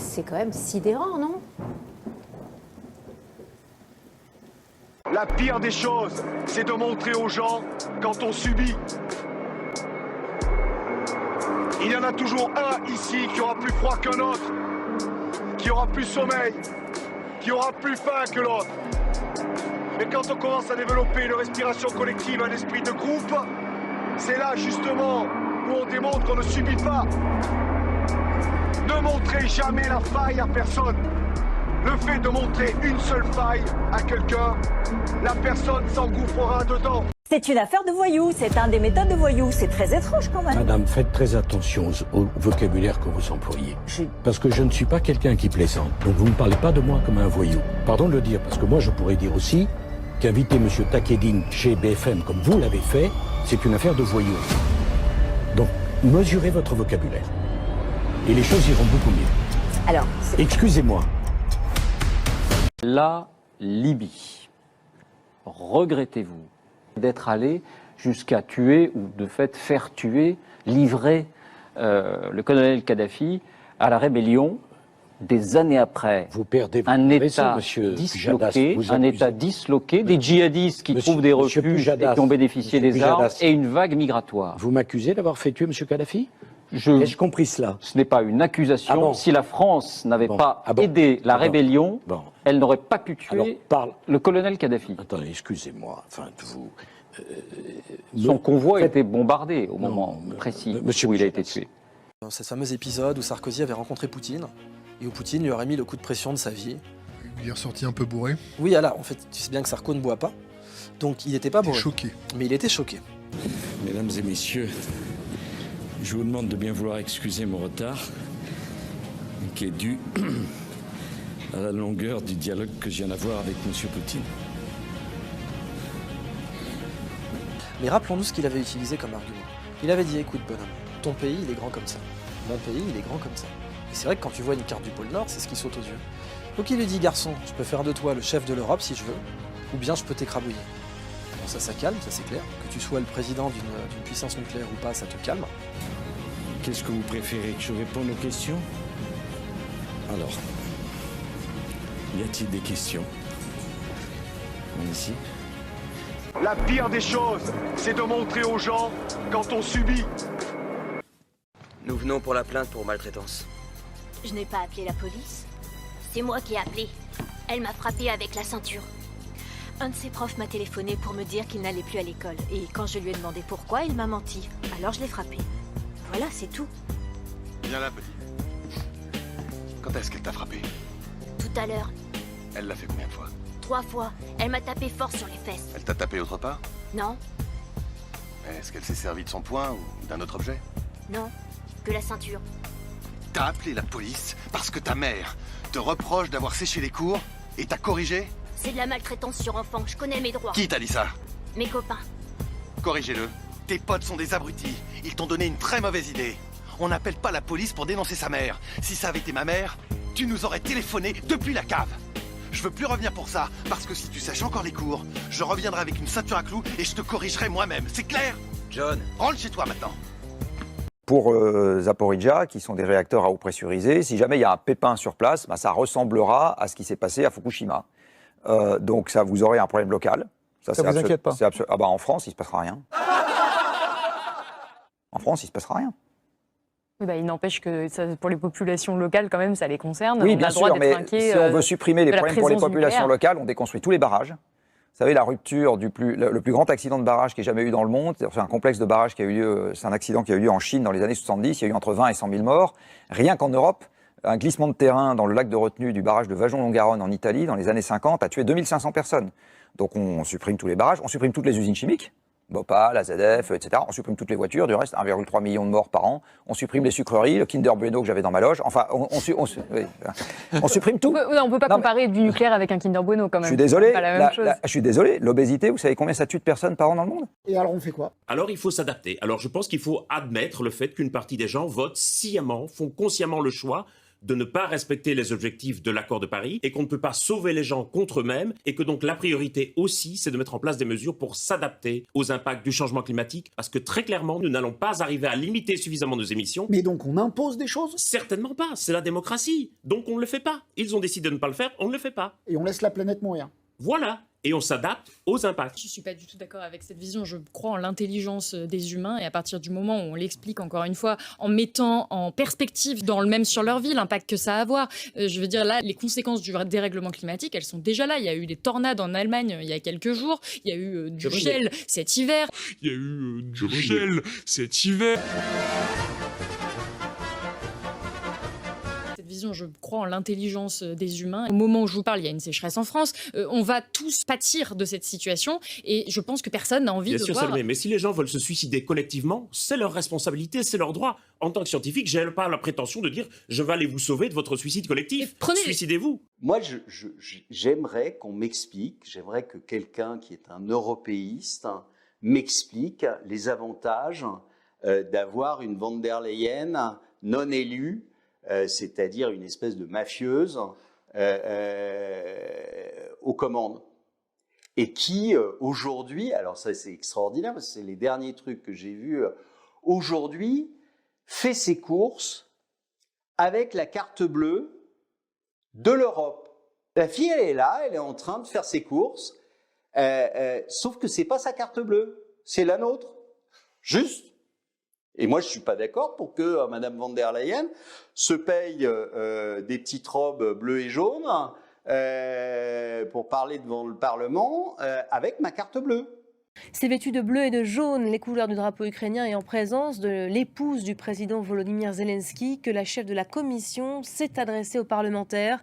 C'est quand même sidérant, non? La pire des choses, c'est de montrer aux gens quand on subit. Il y en a toujours un ici qui aura plus froid qu'un autre, qui aura plus sommeil, qui aura plus faim que l'autre. Mais quand on commence à développer une respiration collective, un esprit de groupe, c'est là justement où on démontre qu'on ne subit pas. Ne montrez jamais la faille à personne. Le fait de montrer une seule faille à quelqu'un, la personne s'engouffrera dedans. C'est une affaire de voyous, c'est un des méthodes de voyous, c'est très étrange quand même. Madame, faites très attention au vocabulaire que vous employez. Parce que je ne suis pas quelqu'un qui plaisante, donc vous ne parlez pas de moi comme un voyou. Pardon de le dire, parce que moi je pourrais dire aussi qu'inviter M. Takedine chez BFM comme vous l'avez fait, c'est une affaire de voyous. Donc, mesurez votre vocabulaire. Et les choses iront beaucoup mieux. Alors, excusez-moi. La Libye. Regrettez-vous d'être allé jusqu'à tuer ou de fait faire tuer, livrer le colonel Kadhafi à la rébellion des années après? Vous perdez un raison, État disloqué, des djihadistes qui trouvent des refuges et qui ont bénéficié des armes et une vague migratoire. Vous m'accusez d'avoir fait tuer M. Kadhafi? Ai-je compris cela? Ce n'est pas une accusation. Ah bon? Si la France n'avait pas aidé la rébellion, elle n'aurait pas pu tuer le colonel Kadhafi. Attendez, excusez-moi. Enfin, vous... Son convoi était bombardé au moment précis où il a été tué. Dans ce fameux épisode où Sarkozy avait rencontré Poutine, et où Poutine lui aurait mis le coup de pression de sa vie. Il est ressorti un peu bourré. Oui, alors, en fait, tu sais bien que Sarko ne boit pas, donc il n'était pas bourré. Choqué. Mais il était choqué. Mesdames et messieurs, je vous demande de bien vouloir excuser mon retard, qui est dû à la longueur du dialogue que je viens d'avoir avec M. Poutine. Mais rappelons-nous ce qu'il avait utilisé comme argument. Il avait dit, écoute bonhomme, ton pays il est grand comme ça, mon pays il est grand comme ça. Et c'est vrai que quand tu vois une carte du pôle Nord, c'est ce qui saute aux yeux. Donc il lui dit, garçon, je peux faire de toi le chef de l'Europe si je veux, ou bien je peux t'écrabouiller. Bon ça calme, ça c'est clair. Que tu sois le président d'une puissance nucléaire ou pas, ça te calme. Qu'est-ce que vous préférez, que je réponde aux questions? Alors, y a-t-il des questions? Ici. La pire des choses, c'est de montrer aux gens quand on subit. Nous venons pour la plainte pour maltraitance. Je n'ai pas appelé la police. C'est moi qui ai appelé. Elle m'a frappé avec la ceinture. Un de ses profs m'a téléphoné pour me dire qu'il n'allait plus à l'école. Et quand je lui ai demandé pourquoi, il m'a menti. Alors je l'ai frappé. Voilà, c'est tout. Viens là, petit. Quand est-ce qu'elle t'a frappé? Tout à l'heure. Elle l'a fait combien de fois? 3 fois. Elle m'a tapé fort sur les fesses. Elle t'a tapé autre part? Non. Est-ce qu'elle s'est servie de son poing ou d'un autre objet? Non. Que la ceinture. T'as appelé la police parce que ta mère te reproche d'avoir séché les cours et t'a corrigé? C'est de la maltraitance sur enfant. Je connais mes droits. Qui t'a dit ça? Mes copains. Corrigez-le. Tes potes sont des abrutis. Ils t'ont donné une très mauvaise idée. On n'appelle pas la police pour dénoncer sa mère. Si ça avait été ma mère, tu nous aurais téléphoné depuis la cave. Je veux plus revenir pour ça, parce que si tu sèches encore les cours, je reviendrai avec une ceinture à clous et je te corrigerai moi-même. C'est clair? John, rentre chez toi maintenant. Pour Zaporizhzhia, qui sont des réacteurs à eau pressurisée, si jamais il y a un pépin sur place, bah, ça ressemblera à ce qui s'est passé à Fukushima. Donc ça, vous aurez un problème local. Ça vous inquiète pas? Ah bah, en France, il ne se passera rien. En France, il ne se passera rien. Oui, bah, il n'empêche que ça, pour les populations locales, quand même, ça les concerne. Oui, on bien a le droit sûr, d'être mais inquiet, si on veut supprimer les problèmes pour les populations locales, on déconstruit tous les barrages. Vous savez, la rupture le plus grand accident de barrage qui ait jamais eu dans le monde, c'est un complexe de barrage qui a eu lieu, c'est un accident qui a eu lieu en Chine dans les années 70, il y a eu entre 20 et 100 000 morts. Rien qu'en Europe, un glissement de terrain dans le lac de retenue du barrage de Vajon-Longaronne en Italie, dans les années 50, a tué 2500 personnes. Donc on supprime tous les barrages, on supprime toutes les usines chimiques, Bhopal, AZF, etc. On supprime toutes les voitures, du reste 1,3 million de morts par an. On supprime les sucreries, le Kinder Bueno que j'avais dans ma loge. Enfin, on supprime tout. On ne peut pas comparer du nucléaire avec un Kinder Bueno quand même. Je suis désolé. Pas la même chose. Je suis désolé. L'obésité, vous savez combien ça tue de personnes par an dans le monde? Et alors on fait quoi? Alors il faut s'adapter. Alors je pense qu'il faut admettre le fait qu'une partie des gens votent sciemment, font consciemment le choix de ne pas respecter les objectifs de l'accord de Paris et qu'on ne peut pas sauver les gens contre eux-mêmes et que donc la priorité aussi, c'est de mettre en place des mesures pour s'adapter aux impacts du changement climatique parce que très clairement, nous n'allons pas arriver à limiter suffisamment nos émissions. Mais donc on impose des choses? Certainement pas, c'est la démocratie. Donc on ne le fait pas. Ils ont décidé de ne pas le faire, on ne le fait pas. Et on laisse la planète mourir. Voilà. Et on s'adapte aux impacts. Je ne suis pas du tout d'accord avec cette vision. Je crois en l'intelligence des humains et à partir du moment où on l'explique encore une fois en mettant en perspective sur leur vie l'impact que ça va avoir. Je veux dire là, les conséquences du dérèglement climatique, elles sont déjà là. Il y a eu des tornades en Allemagne il y a quelques jours. Il y a eu du gel cet hiver. Il y a eu du gel cet hiver. Je crois en l'intelligence des humains. Au moment où je vous parle, il y a une sécheresse en France. On va tous pâtir de cette situation et je pense que personne n'a envie de voir... Salomé, mais si les gens veulent se suicider collectivement, c'est leur responsabilité, c'est leur droit. En tant que scientifique, je n'ai pas la prétention de dire « je vais aller vous sauver de votre suicide collectif ». Suicidez-vous. Moi, j'aimerais qu'on m'explique, j'aimerais que quelqu'un qui est un européiste m'explique les avantages d'avoir une von der Leyen non élue, c'est-à-dire une espèce de mafieuse aux commandes. Et qui, aujourd'hui, alors ça c'est extraordinaire, parce que c'est les derniers trucs que j'ai vus, aujourd'hui, fait ses courses avec la carte bleue de l'Europe. La fille, elle est là, elle est en train de faire ses courses, sauf que c'est pas sa carte bleue, c'est la nôtre. Juste. Et moi, je ne suis pas d'accord pour que Madame von der Leyen se paye des petites robes bleues et jaunes pour parler devant le Parlement avec ma carte bleue. C'est vêtu de bleu et de jaune, les couleurs du drapeau ukrainien, et en présence de l'épouse du président Volodymyr Zelensky, que la chef de la commission s'est adressée aux parlementaires.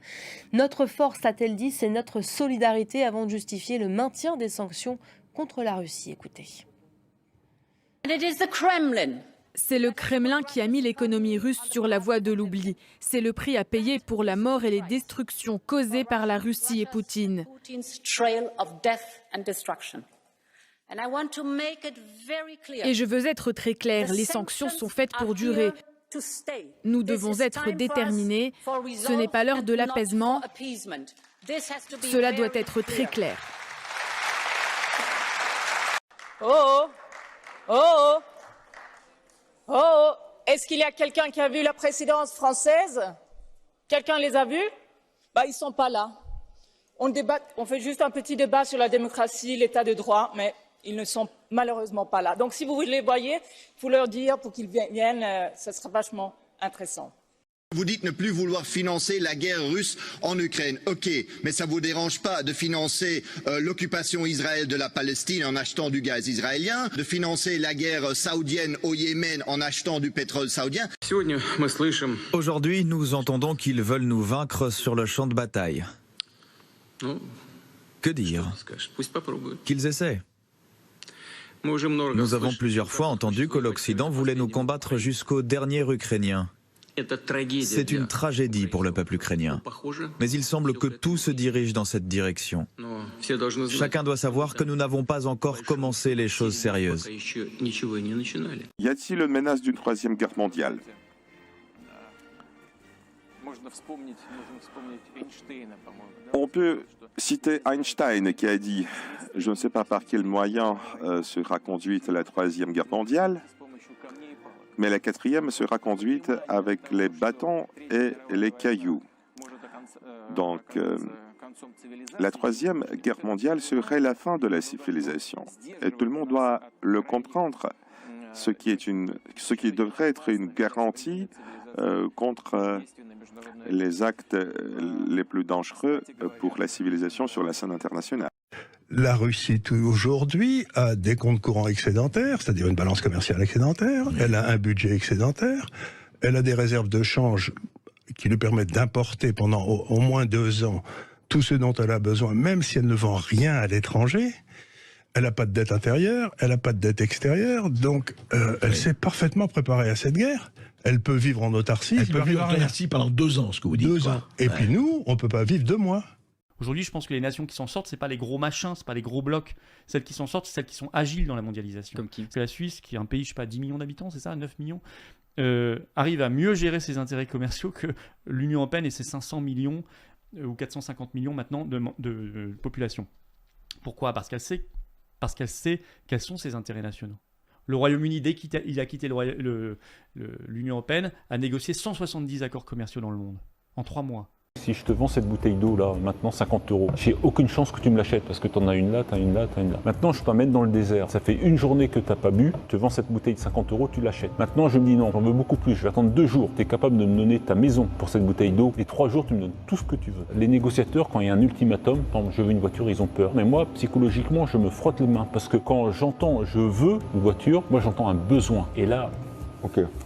Notre force, a-t-elle dit, c'est notre solidarité avant de justifier le maintien des sanctions contre la Russie. Écoutez. C'est le Kremlin qui a mis l'économie russe sur la voie de l'oubli. C'est le prix à payer pour la mort et les destructions causées par la Russie et Poutine. Et je veux être très claire, les sanctions sont faites pour durer. Nous devons être déterminés. Ce n'est pas l'heure de l'apaisement. Cela doit être très clair. Oh, oh, oh, est-ce qu'il y a quelqu'un qui a vu la présidence française? Quelqu'un les a vus? Ils sont pas là. On fait juste un petit débat sur la démocratie, l'état de droit, mais ils ne sont malheureusement pas là. Donc si vous les voyez, il faut leur dire pour qu'ils viennent, ça sera vachement intéressant. Vous dites ne plus vouloir financer la guerre russe en Ukraine. Ok, mais ça ne vous dérange pas de financer l'occupation israélienne de la Palestine en achetant du gaz israélien, de financer la guerre saoudienne au Yémen en achetant du pétrole saoudien. Aujourd'hui, nous entendons qu'ils veulent nous vaincre sur le champ de bataille. Que dire? Qu'ils essaient. Nous avons plusieurs fois entendu que l'Occident voulait nous combattre jusqu'au dernier Ukrainien. C'est une tragédie pour le peuple ukrainien. Mais il semble que tout se dirige dans cette direction. Chacun doit savoir que nous n'avons pas encore commencé les choses sérieuses. Y a-t-il une menace d'une troisième guerre mondiale? On peut citer Einstein qui a dit « Je ne sais pas par quel moyen sera conduite la troisième guerre mondiale, mais la quatrième sera conduite avec les bâtons et les cailloux. » Donc, la troisième guerre mondiale serait la fin de la civilisation. Et tout le monde doit le comprendre, ce qui devrait être une garantie contre les actes les plus dangereux pour la civilisation sur la scène internationale. La Russie aujourd'hui a des comptes courants excédentaires, c'est-à-dire une balance commerciale excédentaire, elle a un budget excédentaire, elle a des réserves de change qui lui permettent d'importer pendant au moins 2 ans tout ce dont elle a besoin, même si elle ne vend rien à l'étranger. Elle n'a pas de dette intérieure, elle n'a pas de dette extérieure, donc elle s'est parfaitement préparée à cette guerre. Elle peut vivre en autarcie. Elle peut vivre en autarcie pendant 2 ans, ce que vous dites. 2 ans. Et puis nous, on ne peut pas vivre 2 mois. Aujourd'hui, je pense que les nations qui s'en sortent, c'est pas les gros machins, c'est pas les gros blocs. Celles qui s'en sortent, c'est celles qui sont agiles dans la mondialisation. Comme qui? C'est la Suisse, qui est un pays, je sais pas, 10 millions d'habitants, c'est ça, 9 millions, arrive à mieux gérer ses intérêts commerciaux que l'Union européenne et ses 500 millions ou 450 millions maintenant de population. Pourquoi ? Parce qu'elle sait quels sont ses intérêts nationaux. Le Royaume-Uni, dès qu'il a quitté l'Union européenne, a négocié 170 accords commerciaux dans le monde, en 3 mois. Si je te vends cette bouteille d'eau là, maintenant 50 €, j'ai aucune chance que tu me l'achètes parce que tu en as une là, tu as une là, tu as une là. Maintenant, je t'emmène dans le désert. Ça fait une journée que tu n'as pas bu, je te vends cette bouteille de 50 €, tu l'achètes. Maintenant, je me dis non, j'en veux beaucoup plus, je vais attendre 2 jours. Tu es capable de me donner ta maison pour cette bouteille d'eau. Les 3 jours, tu me donnes tout ce que tu veux. Les négociateurs, quand il y a un ultimatum, par exemple, je veux une voiture, ils ont peur. Mais moi, psychologiquement, je me frotte les mains parce que quand j'entends je veux une voiture, moi j'entends un besoin. Et là,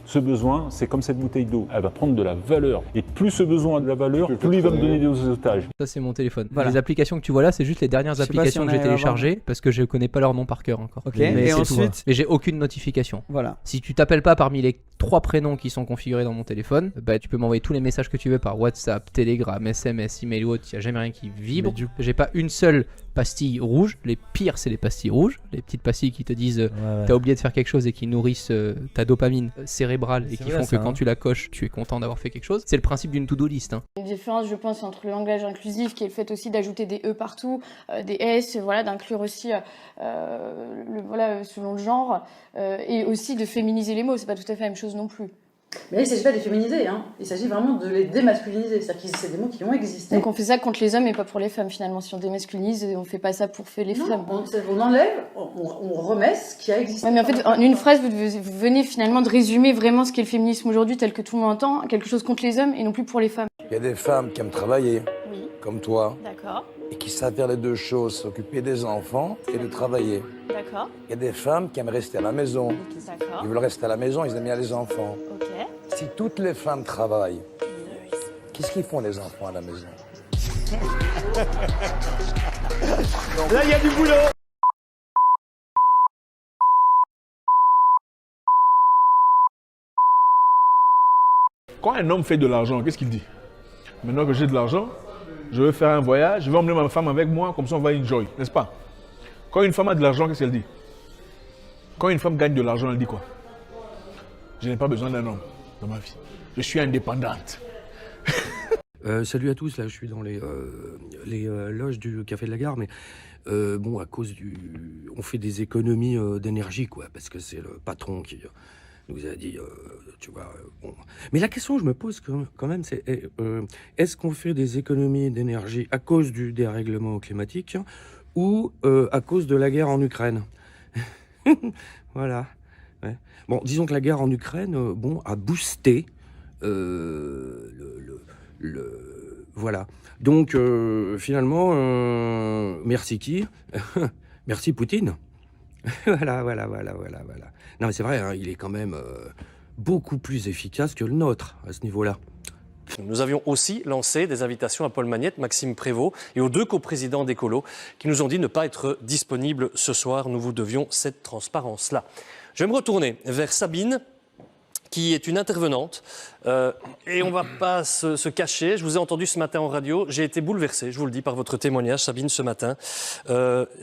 ce besoin, c'est comme cette bouteille d'eau. Elle va prendre de la valeur. Et plus ce besoin a de la valeur, plus il va me donner des otages. Ça, c'est mon téléphone. Voilà. Les applications que tu vois là, c'est juste les dernières applications que j'ai téléchargées parce que je ne connais pas leur nom par cœur encore. Mais et ensuite, mais j'ai aucune notification. Voilà. Si tu t'appelles pas parmi les 3 prénoms qui sont configurés dans mon téléphone, bah, tu peux m'envoyer tous les messages que tu veux par WhatsApp, Telegram, SMS, email ou autre. Il n'y a jamais rien qui vibre. J'ai pas une seule pastille rouge. Les pires, c'est les pastilles rouges. Les petites pastilles qui te disent t'as oublié de faire quelque chose et qui nourrissent ta dopamine cérébrale et qui font que quand tu la coches, tu es content d'avoir fait quelque chose. C'est le principe d'une to-do list. Une différence, je pense, entre le langage inclusif, qui est le fait aussi d'ajouter des E partout, des S, voilà, d'inclure aussi, voilà, selon le genre, et aussi de féminiser les mots. C'est pas tout à fait la même chose non plus. Mais là, il ne s'agit pas de les féminiser, hein. Il s'agit vraiment de les démasculiniser. C'est-à-dire que c'est des mots qui ont existé. Donc on fait ça contre les hommes et pas pour les femmes, finalement. Si on démasculinise, on fait pas ça pour faire les femmes. On enlève, on remet ce qui a existé. Ouais, mais en fait, en une phrase, vous venez finalement de résumer vraiment ce qu'est le féminisme aujourd'hui, tel que tout le monde entend, quelque chose contre les hommes et non plus pour les femmes. Il y a des femmes qui aiment travailler, comme toi, D'accord. et qui savent faire les deux choses, s'occuper des enfants et de travailler. D'accord. Il y a des femmes qui aiment rester à la maison. D'accord. Ils veulent rester à la maison, ils aiment bien les enfants. Ok. Si toutes les femmes travaillent, qu'est-ce qu'ils font les enfants à la maison? Là, il y a du boulot. Quand un homme fait de l'argent, qu'est-ce qu'il dit? Maintenant que j'ai de l'argent, je veux faire un voyage, je vais emmener ma femme avec moi, comme ça on va enjoy, n'est-ce pas? Quand une femme a de l'argent, qu'est-ce qu'elle dit? Quand une femme gagne de l'argent, elle dit quoi? Je n'ai pas besoin d'un homme dans ma vie. Je suis indépendante. Salut à tous, là je suis dans les loges du Café de la Gare, mais bon, à cause on fait des économies d'énergie, quoi, parce que c'est le patron qui nous a dit, tu vois, bon. Mais la question que je me pose quand même, c'est est-ce qu'on fait des économies d'énergie à cause du dérèglement climatique ou à cause de la guerre en Ukraine? Voilà. Ouais. Bon, disons que la guerre en Ukraine, bon, a boosté voilà. Donc, finalement, merci qui? Merci Poutine. Voilà. Non, mais c'est vrai, hein, il est quand même beaucoup plus efficace que le nôtre à ce niveau-là. Nous avions aussi lancé des invitations à Paul Magnette, Maxime Prévost et aux 2 coprésidents d'Écolo qui nous ont dit ne pas être disponibles ce soir. Nous vous devions cette transparence-là. Je vais me retourner vers Sabine, qui est une intervenante. Et on ne va pas se cacher. Je vous ai entendu ce matin en radio. J'ai été bouleversé, je vous le dis, par votre témoignage, Sabine, ce matin.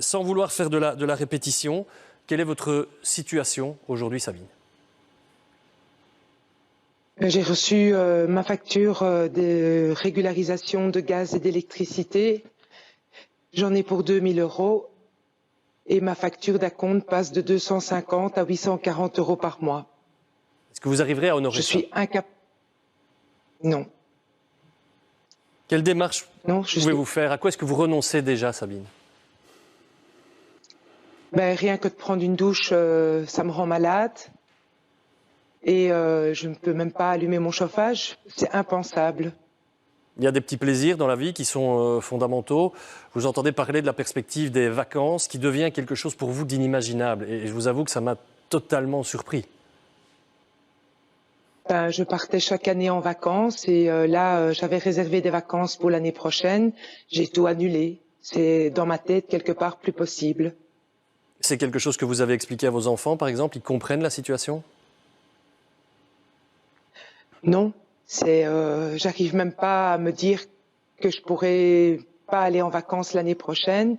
Sans vouloir faire de la répétition, quelle est votre situation aujourd'hui, Sabine? J'ai reçu ma facture de régularisation de gaz et d'électricité. J'en ai pour 2 000 € et ma facture d'acompte passe de 250 à 840 € par mois. Est-ce que vous arriverez à honorer ça? Je suis incapable. Non. Quelle démarche pouvez-vous faire? À quoi est-ce que vous renoncez déjà, Sabine? Ben, rien que de prendre une douche, ça me rend malade. Et je ne peux même pas allumer mon chauffage. C'est impensable. Il y a des petits plaisirs dans la vie qui sont fondamentaux. Vous entendez parler de la perspective des vacances qui devient quelque chose pour vous d'inimaginable. Et je vous avoue que ça m'a totalement surpris. Ben, je partais chaque année en vacances et là, j'avais réservé des vacances pour l'année prochaine. J'ai tout annulé. C'est dans ma tête quelque part plus possible. C'est quelque chose que vous avez expliqué à vos enfants, par exemple? Ils comprennent la situation? Non. J'arrive même pas à me dire que je pourrais pas aller en vacances l'année prochaine.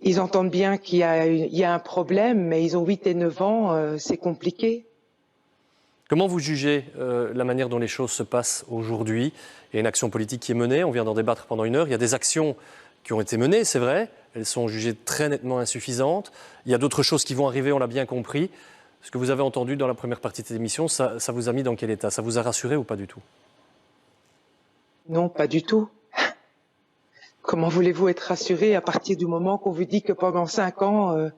Ils entendent bien qu'il y a un problème, mais ils ont 8 et 9 ans, c'est compliqué. Comment vous jugez la manière dont les choses se passent aujourd'hui? Il y a une action politique qui est menée, on vient d'en débattre pendant 1 heure. Il y a des actions qui ont été menées, c'est vrai. Elles sont jugées très nettement insuffisantes. Il y a d'autres choses qui vont arriver, on l'a bien compris. Ce que vous avez entendu dans la première partie de cette émission, ça vous a mis dans quel état? Ça vous a rassuré ou pas du tout? Non, pas du tout. Comment voulez-vous être rassuré à partir du moment qu'on vous dit que pendant 5 ans,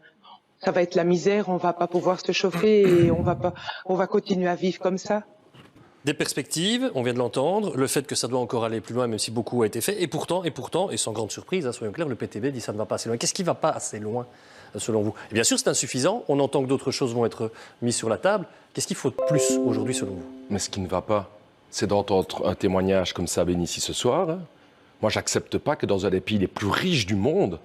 ça va être la misère, on va pas pouvoir se chauffer et on va continuer à vivre comme ça? Des perspectives, on vient de l'entendre, le fait que ça doit encore aller plus loin, même si beaucoup a été fait. Et pourtant, et sans grande surprise, soyons clairs, le PTB dit que ça ne va pas assez loin. Qu'est-ce qui ne va pas assez loin, selon vous? Et bien sûr, c'est insuffisant. On entend que d'autres choses vont être mises sur la table. Qu'est-ce qu'il faut de plus aujourd'hui, selon vous? Mais ce qui ne va pas, c'est d'entendre un témoignage comme ça, ici ce soir. Hein. Moi, j'accepte pas que dans un des pays les plus riches du monde,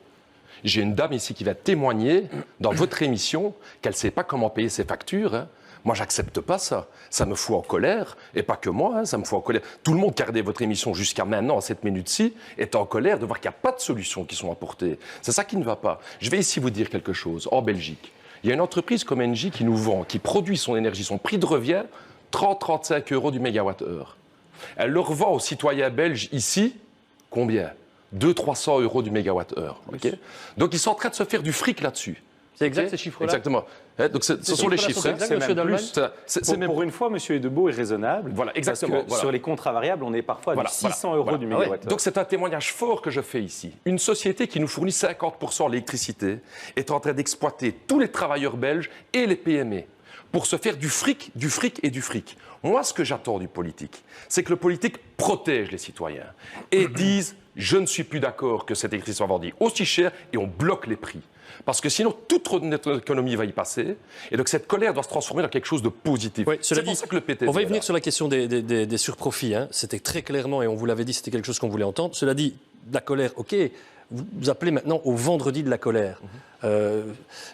j'ai une dame ici qui va témoigner dans votre émission qu'elle ne sait pas comment payer ses factures. Hein. Moi, j'accepte pas ça. Ça me fout en colère. Et pas que moi, hein, ça me fout en colère. Tout le monde qui a regardé votre émission jusqu'à maintenant, à cette minute-ci, est en colère de voir qu'il n'y a pas de solutions qui sont apportées. C'est ça qui ne va pas. Je vais ici vous dire quelque chose. En Belgique, il y a une entreprise comme Engie qui nous vend, qui produit son énergie, son prix de revient, 30-35 € du mégawattheure. Elle le revend aux citoyens belges ici, combien? 200-300 € du mégawattheure. Okay, donc ils sont en train de se faire du fric là-dessus. C'est exact, ces chiffres-là? Exactement. Donc ce sont les chiffres. C'est même pour une fois, M. Edebeau est raisonnable. Voilà, exactement. Parce que sur les contrats variables, on est parfois à 600 € du mégawattheure. Donc c'est un témoignage fort que je fais ici. Une société qui nous fournit 50% de l'électricité est en train d'exploiter tous les travailleurs belges et les PME pour se faire du fric, du fric et du fric. Moi, ce que j'attends du politique, c'est que le politique protège les citoyens et dise « je ne suis plus d'accord que cette électricité soit vendue aussi cher » et on bloque les prix. Parce que sinon, toute notre économie va y passer. Et donc, cette colère doit se transformer dans quelque chose de positif. Oui, c'est pour ça que le PTB... On va y venir sur la question des surprofits. Hein. C'était très clairement, et on vous l'avait dit, c'était quelque chose qu'on voulait entendre. Cela dit, la colère, OK, vous appelez maintenant au vendredi de la colère.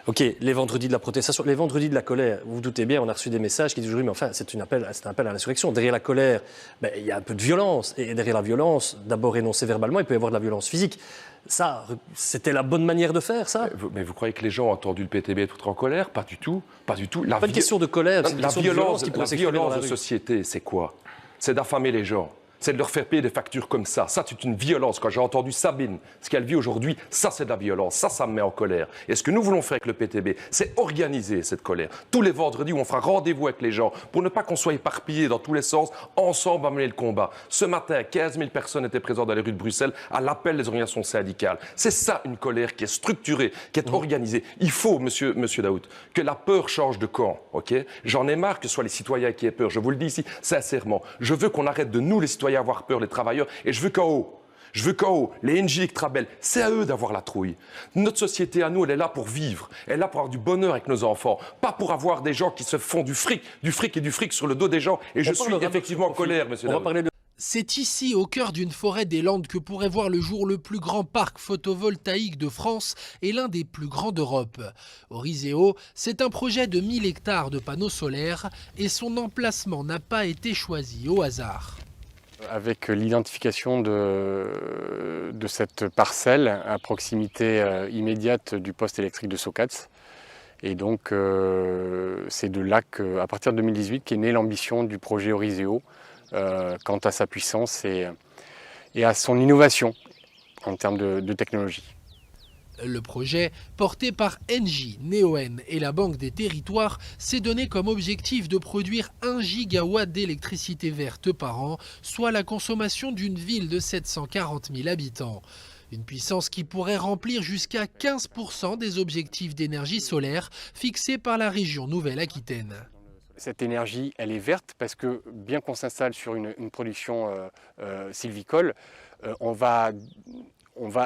OK, les vendredis de la protestation, les vendredis de la colère. Vous vous doutez bien, on a reçu des messages qui disent aujourd'hui, mais enfin, c'est un appel à l'insurrection. Derrière la colère, il y a un peu de violence. Et derrière la violence, d'abord énoncée verbalement, il peut y avoir de la violence physique. Ça, c'était la bonne manière de faire, ça? Mais vous croyez que les gens ont entendu le PTB être en colère? Pas du tout, pas du tout. Pas une question de colère, c'est une question de violence qui pourrait s'exprimer dans la rue. La violence de société, c'est quoi? C'est d'affamer les gens. C'est de leur faire payer des factures comme ça. Ça, c'est une violence. Quand j'ai entendu Sabine, ce qu'elle vit aujourd'hui, ça, c'est de la violence. Ça me met en colère. Et ce que nous voulons faire avec le PTB, c'est organiser cette colère. Tous les vendredis, où on fera rendez-vous avec les gens pour ne pas qu'on soit éparpillés dans tous les sens. Ensemble, on va mener le combat. Ce matin, 15 000 personnes étaient présentes dans les rues de Bruxelles à l'appel des organisations syndicales. C'est ça, une colère qui est structurée, qui est organisée. Il faut, monsieur Daoud, que la peur change de camp. Okay, j'en ai marre que ce soit les citoyens qui aient peur. Je vous le dis ici, sincèrement. Je veux qu'on arrête de nous, les citoyens, avoir peur, les travailleurs, et je veux qu'en haut, les Engie, les Trabel, c'est à eux d'avoir la trouille. Notre société, à nous, elle est là pour vivre, elle est là pour avoir du bonheur avec nos enfants, pas pour avoir des gens qui se font du fric et du fric sur le dos des gens, et je suis effectivement en colère, monsieur Daoud. C'est ici, au cœur d'une forêt des Landes, que pourrait voir le jour le plus grand parc photovoltaïque de France et l'un des plus grands d'Europe. Oriseo, c'est un projet de 1000 hectares de panneaux solaires et son emplacement n'a pas été choisi au hasard. Avec l'identification de cette parcelle à proximité immédiate du poste électrique de Socats. Et donc c'est de là qu'à partir de 2018 qu'est née l'ambition du projet Oriseo quant à sa puissance et à son innovation en termes de technologie. Le projet, porté par Engie, Neoen et la Banque des Territoires, s'est donné comme objectif de produire 1 gigawatt d'électricité verte par an, soit la consommation d'une ville de 740 000 habitants. Une puissance qui pourrait remplir jusqu'à 15% des objectifs d'énergie solaire fixés par la région Nouvelle-Aquitaine. Cette énergie, elle est verte parce que bien qu'on s'installe sur une production sylvicole, on va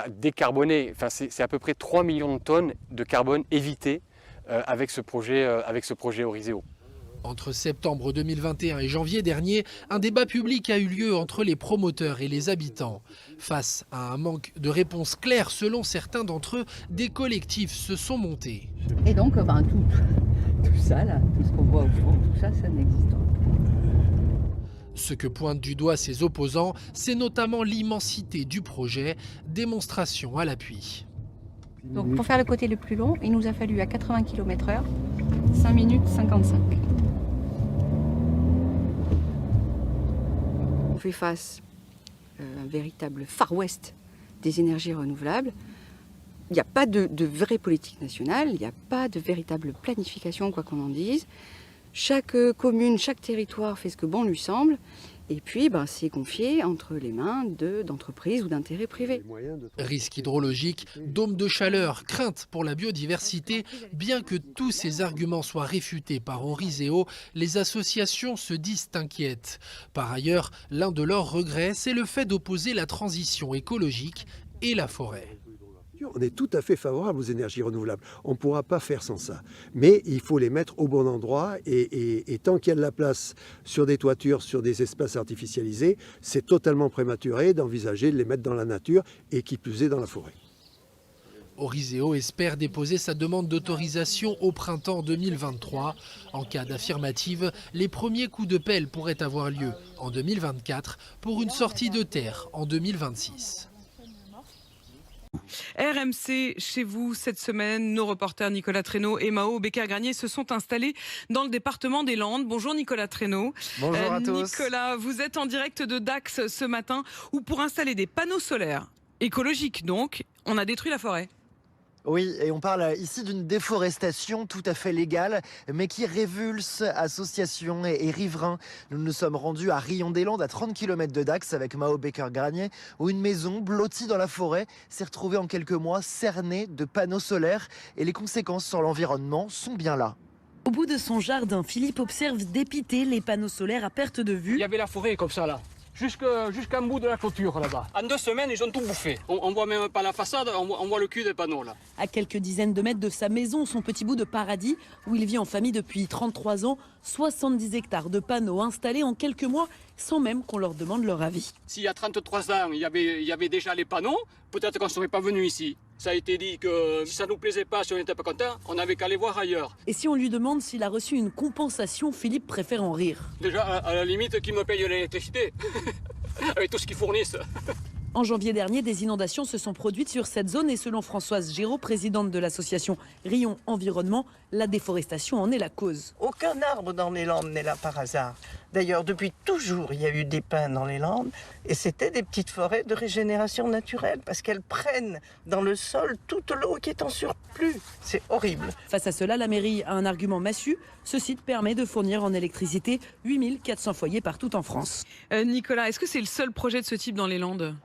décarboner, enfin c'est à peu près 3 millions de tonnes de carbone évité avec ce projet Oriseo. Entre septembre 2021 et janvier dernier, un débat public a eu lieu entre les promoteurs et les habitants. Face à un manque de réponses claires selon certains d'entre eux, des collectifs se sont montés. Et donc tout ça, là, tout ce qu'on voit au fond, tout ça, ça n'existe pas. Ce que pointent du doigt ses opposants, c'est notamment l'immensité du projet, démonstration à l'appui. Donc pour faire le côté le plus long, il nous a fallu à 80 km/h, 5 minutes 55. fait face à un véritable Far West des énergies renouvelables. Il n'y a pas de vraie politique nationale, il n'y a pas de véritable planification, quoi qu'on en dise. Chaque commune, chaque territoire fait ce que bon lui semble. Et puis, c'est confié entre les mains d'entreprises ou d'intérêts privés. Risque hydrologique, dôme de chaleur, crainte pour la biodiversité. Bien que tous ces arguments soient réfutés par Henri Zého, les associations se disent inquiètes. Par ailleurs, l'un de leurs regrets, c'est le fait d'opposer la transition écologique et la forêt. On est tout à fait favorable aux énergies renouvelables. On ne pourra pas faire sans ça. Mais il faut les mettre au bon endroit et tant qu'il y a de la place sur des toitures, sur des espaces artificialisés, c'est totalement prématuré d'envisager de les mettre dans la nature et qui plus est dans la forêt. Henri Zého espère déposer sa demande d'autorisation au printemps 2023. En cas d'affirmative, les premiers coups de pelle pourraient avoir lieu en 2024 pour une sortie de terre en 2026. RMC, chez vous, cette semaine, nos reporters Nicolas Traîneau et Mao Becker-Granier se sont installés dans le département des Landes. Bonjour Nicolas Traîneau. Bonjour à tous. Nicolas, vous êtes en direct de Dax ce matin, où pour installer des panneaux solaires, écologiques donc, on a détruit la forêt. Oui, et on parle ici d'une déforestation tout à fait légale, mais qui révulse associations et riverains. Nous nous sommes rendus à Rion-des-Landes, à 30 km de Dax, avec Mao Becker-Granier, où une maison blottie dans la forêt s'est retrouvée en quelques mois cernée de panneaux solaires. Et les conséquences sur l'environnement sont bien là. Au bout de son jardin, Philippe observe dépité les panneaux solaires à perte de vue. Il y avait la forêt comme ça là. Jusqu'à bout de la clôture là-bas. En 2 semaines, ils ont tout bouffé. On voit même pas la façade, on voit le cul des panneaux là. À quelques dizaines de mètres de sa maison, son petit bout de paradis, où il vit en famille depuis 33 ans, 70 hectares de panneaux installés en quelques mois, sans même qu'on leur demande leur avis. S'il y a 33 ans, il y avait déjà les panneaux, peut-être qu'on ne serait pas venu ici. Ça a été dit que si ça ne nous plaisait pas, si on n'était pas content, on n'avait qu'à aller voir ailleurs. Et si on lui demande s'il a reçu une compensation, Philippe préfère en rire. Déjà, à la limite, qui me paye l'électricité avec tout ce qu'ils fournissent. En janvier dernier, des inondations se sont produites sur cette zone et selon Françoise Géraud, présidente de l'association Rion Environnement, la déforestation en est la cause. Aucun arbre dans les Landes n'est là par hasard. D'ailleurs, depuis toujours, il y a eu des pins dans les Landes et c'était des petites forêts de régénération naturelle parce qu'elles prennent dans le sol toute l'eau qui est en surplus. C'est horrible. Face à cela, la mairie a un argument massu. Ce site permet de fournir en électricité 8400 foyers partout en France. Nicolas, est-ce que c'est le seul projet de ce type dans les Landes ?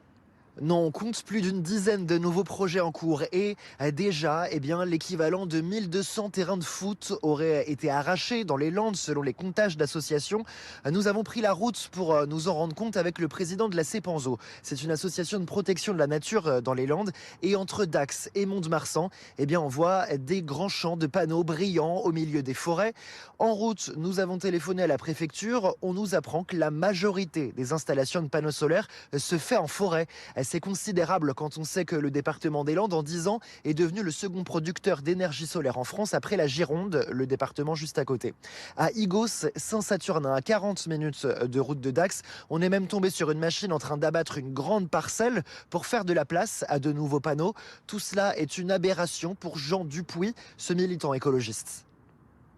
Non, on compte plus d'une dizaine de nouveaux projets en cours et déjà, l'équivalent de 1200 terrains de foot aurait été arrachés dans les Landes selon les comptages d'associations. Nous avons pris la route pour nous en rendre compte avec le président de la CEPANZO. C'est une association de protection de la nature dans les Landes. Et entre Dax et Mont-de-Marsan, on voit des grands champs de panneaux brillants au milieu des forêts. En route, nous avons téléphoné à la préfecture. On nous apprend que la majorité des installations de panneaux solaires se fait en forêt. C'est considérable quand on sait que le département des Landes, en 10 ans, est devenu le second producteur d'énergie solaire en France après la Gironde, le département juste à côté. À Igos, Saint-Saturnin, à 40 minutes de route de Dax, on est même tombé sur une machine en train d'abattre une grande parcelle pour faire de la place à de nouveaux panneaux. Tout cela est une aberration pour Jean Dupuis, ce militant écologiste.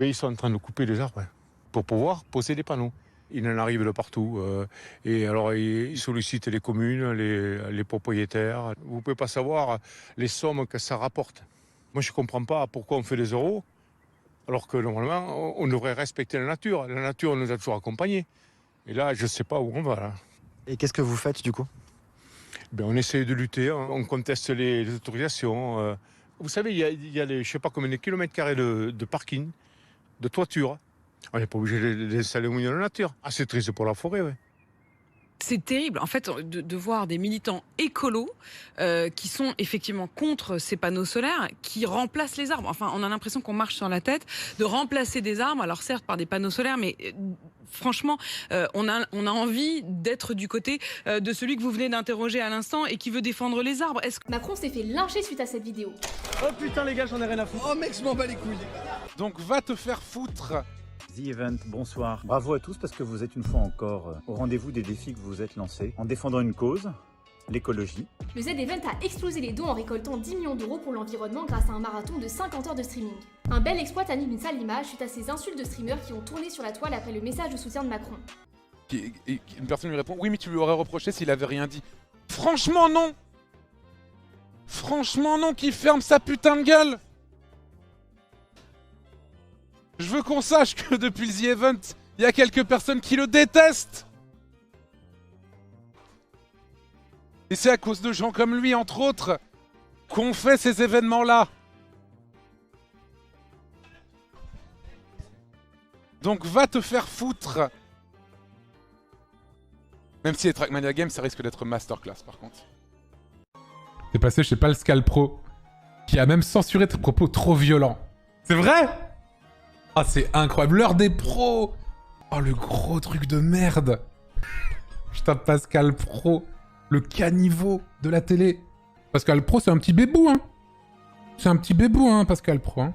Mais ils sont en train de couper les arbres pour pouvoir poser des panneaux. Il en arrive de partout. Et alors, ils sollicitent les communes, les propriétaires. Vous ne pouvez pas savoir les sommes que ça rapporte. Moi, je ne comprends pas pourquoi on fait des euros, alors que normalement, on devrait respecter la nature. La nature nous a toujours accompagnés. Et là, je ne sais pas où on va. Là. Et qu'est-ce que vous faites, du coup ? On essaye de lutter, on conteste les autorisations. Vous savez, il y a je ne sais pas combien de kilomètres carrés de parking, de toiture. On n'est pas obligé de les installer au milieu de la nature. Ah, c'est triste pour la forêt, oui. C'est terrible, en fait, de voir des militants écolos qui sont effectivement contre ces panneaux solaires, qui remplacent les arbres. Enfin, on a l'impression qu'on marche sur la tête, de remplacer des arbres, alors certes par des panneaux solaires, mais franchement, on a envie d'être du côté de celui que vous venez d'interroger à l'instant et qui veut défendre les arbres. Macron s'est fait lyncher suite à cette vidéo. Oh putain les gars, j'en ai rien à foutre. Oh mec, je m'en bats les couilles. Donc va te faire foutre. The Event, bonsoir. Bravo à tous parce que vous êtes une fois encore au rendez-vous des défis que vous vous êtes lancés en défendant une cause, l'écologie. Le Z-Event a explosé les dons en récoltant 10 millions d'euros pour l'environnement grâce à un marathon de 50 heures de streaming. Un bel exploit anime une sale image suite à ces insultes de streamers qui ont tourné sur la toile après le message de soutien de Macron. Une personne lui répond « Oui, mais tu lui aurais reproché s'il avait rien dit. » Franchement, non. Franchement, non, qu'il ferme sa putain de gueule. Je veux qu'on sache que depuis le The Event, il y a quelques personnes qui le détestent. Et c'est à cause de gens comme lui, entre autres, qu'on fait ces événements-là. Donc va te faire foutre. Même si les Trackmania Games, ça risque d'être masterclass par contre. T'es passé chez Pascal Pro, qui a même censuré tes propos trop violents. C'est vrai? Ah, c'est incroyable. L'heure des pros. Oh, le gros truc de merde. Je tape Pascal Pro, le caniveau de la télé. Pascal Pro, c'est un petit bébou, hein. C'est un petit bébou, hein, Pascal Pro. Hein.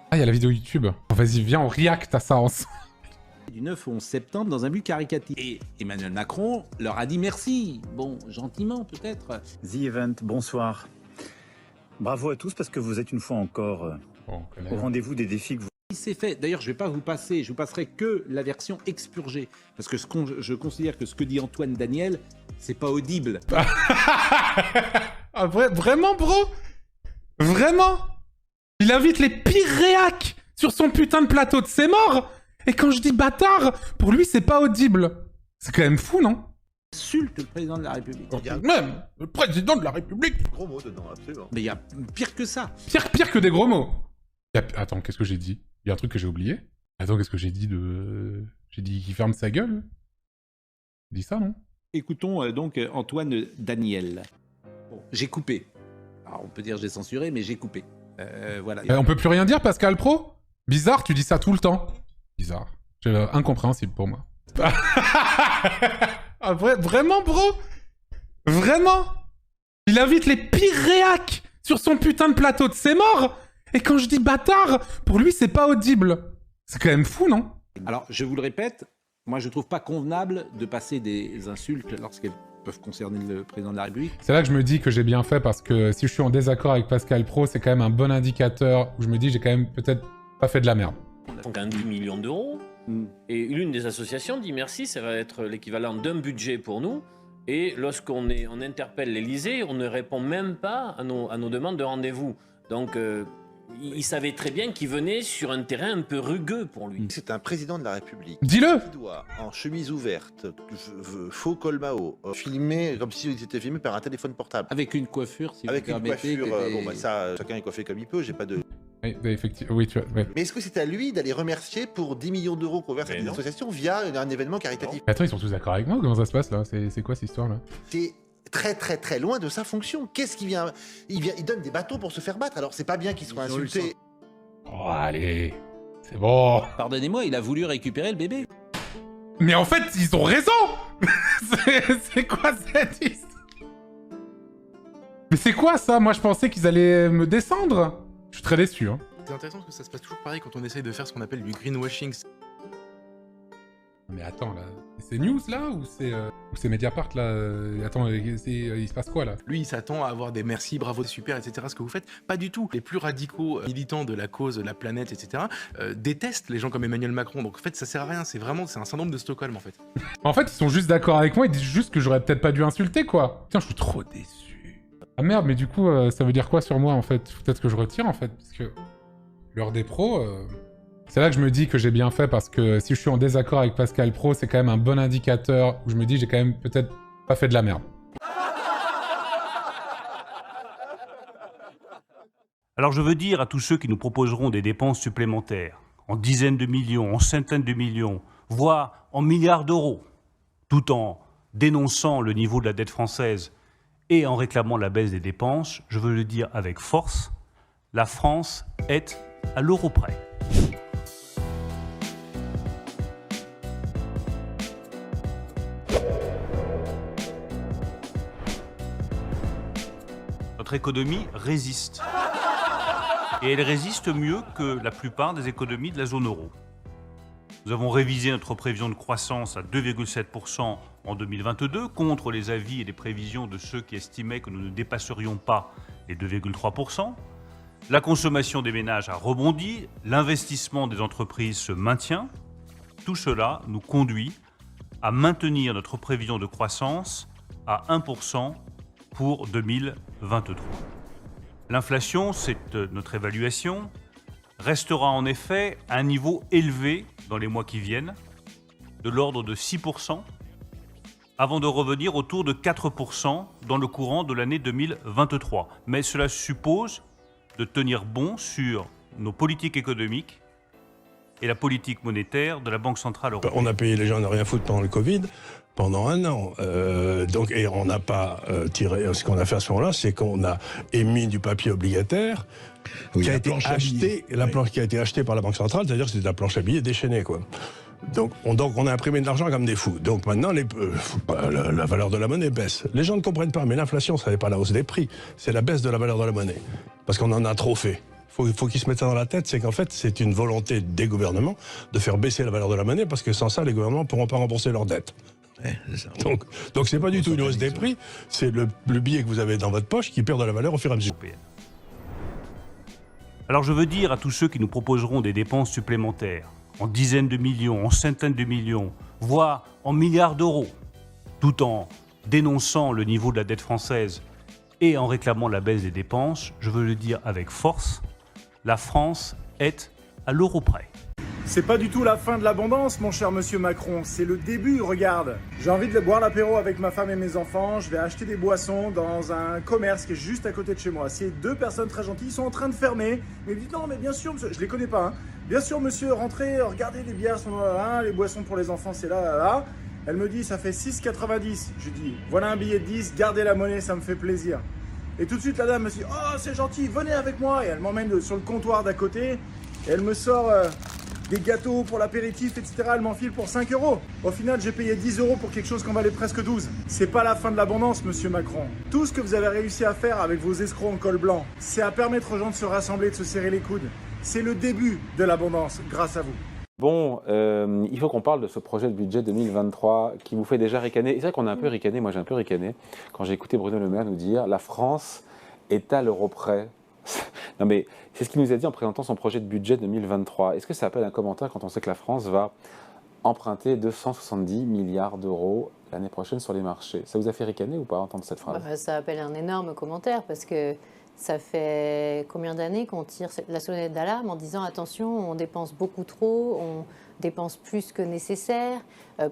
Ah, il y a la vidéo YouTube. Oh, vas-y, viens, on react à ça ensemble. Du 9 au 11 septembre dans un but caritatif. Et Emmanuel Macron leur a dit merci. Bon, gentiment peut-être. The Event, bonsoir. Bravo à tous parce que vous êtes une fois encore au rendez-vous des défis que vous... C'est fait. D'ailleurs, je ne vais pas vous passer, je vous passerai que la version expurgée. Parce que je considère que ce que dit Antoine Daniel, c'est pas audible. Ah, vraiment, bro? Vraiment? Il invite les pires réacs sur son putain de plateau de C'est mort. Et quand je dis bâtard, pour lui, c'est pas audible. C'est quand même fou, non? Insulte le président de la République. Même le président de la République. Gros mots dedans, absolument. Mais il y a pire que ça. Pire que des gros mots. Attends, qu'est-ce que j'ai dit? Il y a un truc que j'ai oublié. Attends, qu'est-ce que j'ai dit de... J'ai dit qu'il ferme sa gueule. J'ai dit ça, non? Écoutons donc Antoine Daniel. Bon, j'ai coupé. Alors, on peut dire j'ai censuré, mais j'ai coupé. Voilà. On peut plus rien dire, Pascal Pro? Bizarre, tu dis ça tout le temps. Bizarre. Incompréhensible pour moi. Ah, vraiment, bro? Vraiment? Il invite les pires réacs sur son putain de plateau de C'est mort. Et quand je dis bâtard, pour lui, c'est pas audible. C'est quand même fou, non? Alors, je vous le répète, moi, je trouve pas convenable de passer des insultes lorsqu'elles peuvent concerner le président de la République. C'est là que je me dis que j'ai bien fait, parce que si je suis en désaccord avec Pascal Pro, c'est quand même un bon indicateur où je me dis que j'ai quand même peut-être pas fait de la merde. Donc, un 10 millions d'euros. Et l'une des associations dit merci, ça va être l'équivalent d'un budget pour nous. Et lorsqu'on interpelle l'Élysée, on ne répond même pas à nos demandes de rendez-vous. Donc, il savait très bien qu'il venait sur un terrain un peu rugueux pour lui. C'est un président de la République. Dis-le! Qui doit, en chemise ouverte, faux col Mao, filmer comme s'il était filmé par un téléphone portable. Avec une coiffure, si avec vous permettez. Avec une coiffure, bon bah ça, chacun est coiffé comme il peut, j'ai pas de... Oui, effectivement, oui, tu vois. Ouais. Mais est-ce que c'est à lui d'aller remercier pour 10 millions d'euros qu'on verse à des associations via un événement caritatif? Attends, ils sont tous d'accord avec moi? Comment ça se passe, là? C'est quoi, cette histoire-là? C'est très très très loin de sa fonction. Qu'est-ce qu'il vient... Il donne des bateaux pour se faire battre, alors c'est pas bien qu'il soit insulté. Oh, allez, c'est bon. Pardonnez-moi, il a voulu récupérer le bébé. Mais en fait, ils ont raison. C'est quoi cette histoire? Mais c'est quoi ça? Moi, je pensais qu'ils allaient me descendre. Je suis très déçu, hein. C'est intéressant parce que ça se passe toujours pareil quand on essaye de faire ce qu'on appelle du greenwashing. Mais attends, là, c'est News, là, ou c'est Mediapart, là? Attends, il se passe quoi, là? Lui, il s'attend à avoir des merci, bravo, super, etc. Ce que vous faites, pas du tout. Les plus radicaux militants de la cause, de la planète, etc. Détestent les gens comme Emmanuel Macron. Donc en fait, ça sert à rien. C'est un syndrome de Stockholm, en fait. En fait, ils sont juste d'accord avec moi. Ils disent juste que j'aurais peut-être pas dû insulter, quoi. Putain, je suis trop déçu. Ah merde, mais du coup, ça veut dire quoi sur moi, en fait? Peut-être que je retire, en fait, parce que l'heure des pros... C'est là que je me dis que j'ai bien fait, parce que si je suis en désaccord avec Pascal Pro, c'est quand même un bon indicateur où je me dis que j'ai quand même peut-être pas fait de la merde. Alors je veux dire à tous ceux qui nous proposeront des dépenses supplémentaires, en dizaines de millions, en centaines de millions, voire en milliards d'euros, tout en dénonçant le niveau de la dette française et en réclamant la baisse des dépenses, je veux le dire avec force, la France est à l'euro près. Notre économie résiste. Et elle résiste mieux que la plupart des économies de la zone euro. Nous avons révisé notre prévision de croissance à 2,7% en 2022, contre les avis et les prévisions de ceux qui estimaient que nous ne dépasserions pas les 2,3%. La consommation des ménages a rebondi, l'investissement des entreprises se maintient. Tout cela nous conduit à maintenir notre prévision de croissance à 1% pour 2023. L'inflation, c'est notre évaluation, restera en effet à un niveau élevé dans les mois qui viennent, de l'ordre de 6%, avant de revenir autour de 4% dans le courant de l'année 2023. Mais cela suppose de tenir bon sur nos politiques économiques et la politique monétaire de la Banque Centrale Européenne. On a payé les gens à ne rien foutre pendant le Covid, pendant un an. Et on n'a pas tiré... Ce qu'on a fait à ce moment-là, c'est qu'on a émis du papier obligataire qui a été acheté, planche qui a été achetée par la Banque Centrale, c'est-à-dire que c'était de la planche à billets déchaînée, quoi. Donc on a imprimé de l'argent comme des fous. Donc maintenant, la valeur de la monnaie baisse. Les gens ne comprennent pas, mais l'inflation, ça n'est pas la hausse des prix, c'est la baisse de la valeur de la monnaie. Parce qu'on en a trop fait. Il faut qu'ils se mettent ça dans la tête, c'est qu'en fait, c'est une volonté des gouvernements de faire baisser la valeur de la monnaie, parce que sans ça, les gouvernements ne pourront pas rembourser leurs dettes. Ouais, donc c'est pas du tout une hausse des prix, c'est le billet que vous avez dans votre poche qui perd de la valeur au fur et à mesure. Alors je veux dire à tous ceux qui nous proposeront des dépenses supplémentaires, en dizaines de millions, en centaines de millions, voire en milliards d'euros, tout en dénonçant le niveau de la dette française et en réclamant la baisse des dépenses, je veux le dire avec force, la France est à l'euro près. C'est pas du tout la fin de l'abondance, mon cher monsieur Macron, c'est le début, regarde. J'ai envie de boire l'apéro avec ma femme et mes enfants, je vais acheter des boissons dans un commerce qui est juste à côté de chez moi. C'est deux personnes très gentilles, ils sont en train de fermer. Mais dites non, mais bien sûr, monsieur, je les connais pas, hein. Bien sûr, monsieur, rentrez, regardez, les bières sont là, les boissons pour les enfants, c'est là, là, là. Elle me dit, ça fait 6,90. Je dis, voilà un billet de 10, gardez la monnaie, ça me fait plaisir. Et tout de suite, la dame me dit, oh, c'est gentil, venez avec moi. Et elle m'emmène sur le comptoir d'à côté, et elle me sort des gâteaux pour l'apéritif, etc. Elle m'enfile pour 5 €. Au final, j'ai payé 10 € pour quelque chose qu'on valait presque 12. C'est pas la fin de l'abondance, monsieur Macron. Tout ce que vous avez réussi à faire avec vos escrocs en col blanc, c'est à permettre aux gens de se rassembler, de se serrer les coudes. C'est le début de l'abondance, grâce à vous. Bon, il faut qu'on parle de ce projet de budget 2023 qui vous fait déjà ricaner. C'est vrai qu'on a un peu ricané, moi j'ai un peu ricané, quand j'ai écouté Bruno Le Maire nous dire « La France est à l'euro près ». Non mais c'est ce qu'il nous a dit en présentant son projet de budget 2023. Est-ce que ça appelle un commentaire quand on sait que la France va emprunter 270 milliards d'euros l'année prochaine sur les marchés? Ça vous a fait ricaner ou pas entendre cette phrase? Ça appelle un énorme commentaire parce que ça fait combien d'années qu'on tire la sonnette d'alarme en disant attention, on dépense beaucoup trop, on dépense plus que nécessaire.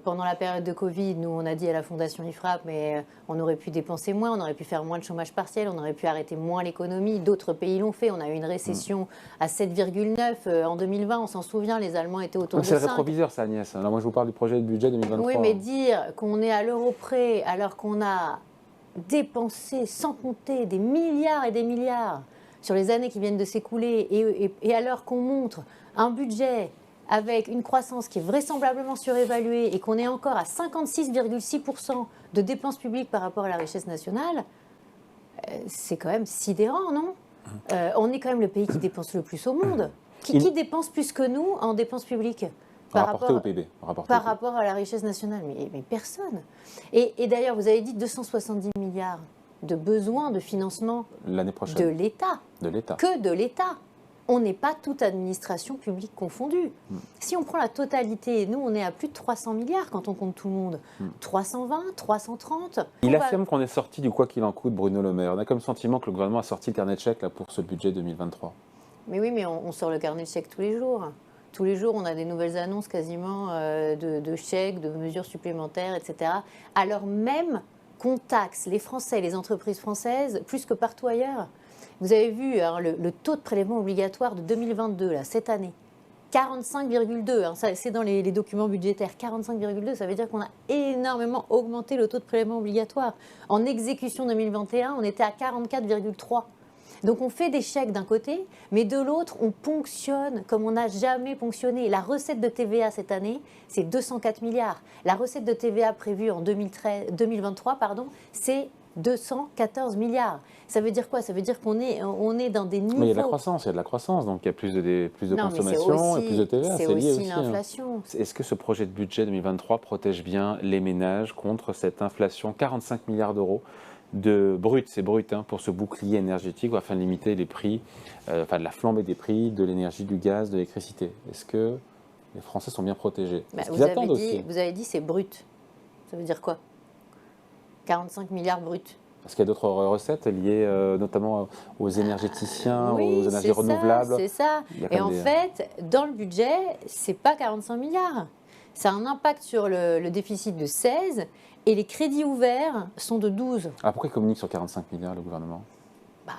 Pendant la période de Covid, nous on a dit à la Fondation IFRAP, mais on aurait pu dépenser moins, on aurait pu faire moins de chômage partiel, on aurait pu arrêter moins l'économie. D'autres pays l'ont fait. On a eu une récession à 7,9 en 2020. On s'en souvient, les Allemands étaient autour de 5. C'est le rétroviseur, ça, Agnès. Alors moi je vous parle du projet de budget 2023. Oui, mais dire qu'on est à l'euro près alors qu'on a dépensé sans compter des milliards et des milliards sur les années qui viennent de s'écouler et alors qu'on montre un budget avec une croissance qui est vraisemblablement surévaluée et qu'on est encore à 56,6% de dépenses publiques par rapport à la richesse nationale, c'est quand même sidérant, non? On est quand même le pays qui dépense le plus au monde. Qui dépense plus que nous en dépenses publiques par rapport au PIB. Par rapport à la richesse nationale, mais personne. Et d'ailleurs, vous avez dit 270 milliards de besoins de financement l'année prochaine de l'État. De l'État. Que de l'État. On n'est pas toute administration publique confondue. Si on prend la totalité, nous, on est à plus de 300 milliards quand on compte tout le monde. 320, 330. Il affirme qu'on est sorti du quoi qu'il en coûte, Bruno Le Maire. On a comme sentiment que le gouvernement a sorti le carnet de chèques là, pour ce budget 2023. Mais oui, mais on sort le carnet de chèques tous les jours. Tous les jours, on a des nouvelles annonces quasiment de chèques, de mesures supplémentaires, etc. Alors même qu'on taxe les Français, les entreprises françaises, plus que partout ailleurs. Vous avez vu hein, le taux de prélèvement obligatoire de 2022, là, cette année, 45,2. Hein, c'est dans les documents budgétaires. 45,2, ça veut dire qu'on a énormément augmenté le taux de prélèvement obligatoire. En exécution 2021, on était à 44,3. Donc on fait des chèques d'un côté, mais de l'autre, on ponctionne comme on n'a jamais ponctionné. La recette de TVA cette année, c'est 204 milliards. La recette de TVA prévue en 2023, c'est 214 milliards. Ça veut dire quoi? Ça veut dire qu'on est dans des niveaux... Mais il y a de la croissance, donc il y a plus de consommation et plus de TVA. C'est aussi l'inflation. Est-ce que ce projet de budget 2023 protège bien les ménages contre cette inflation? 45 milliards d'euros de brut, c'est brut, hein, pour ce bouclier énergétique afin de limiter les prix, de la flambée des prix de l'énergie, du gaz, de l'électricité. Est-ce que les Français sont bien protégés? Vous avez dit c'est brut. Ça veut dire quoi? 45 milliards bruts. Parce qu'il y a d'autres recettes liées notamment aux énergéticiens, Oui, aux énergies c'est renouvelables. C'est ça. Il y a Et quand en même des- fait, dans le budget, c'est pas 45 milliards. Ça a un impact sur le déficit de 16 et les crédits ouverts sont de 12. Ah, pourquoi il communique sur 45 milliards, le gouvernement?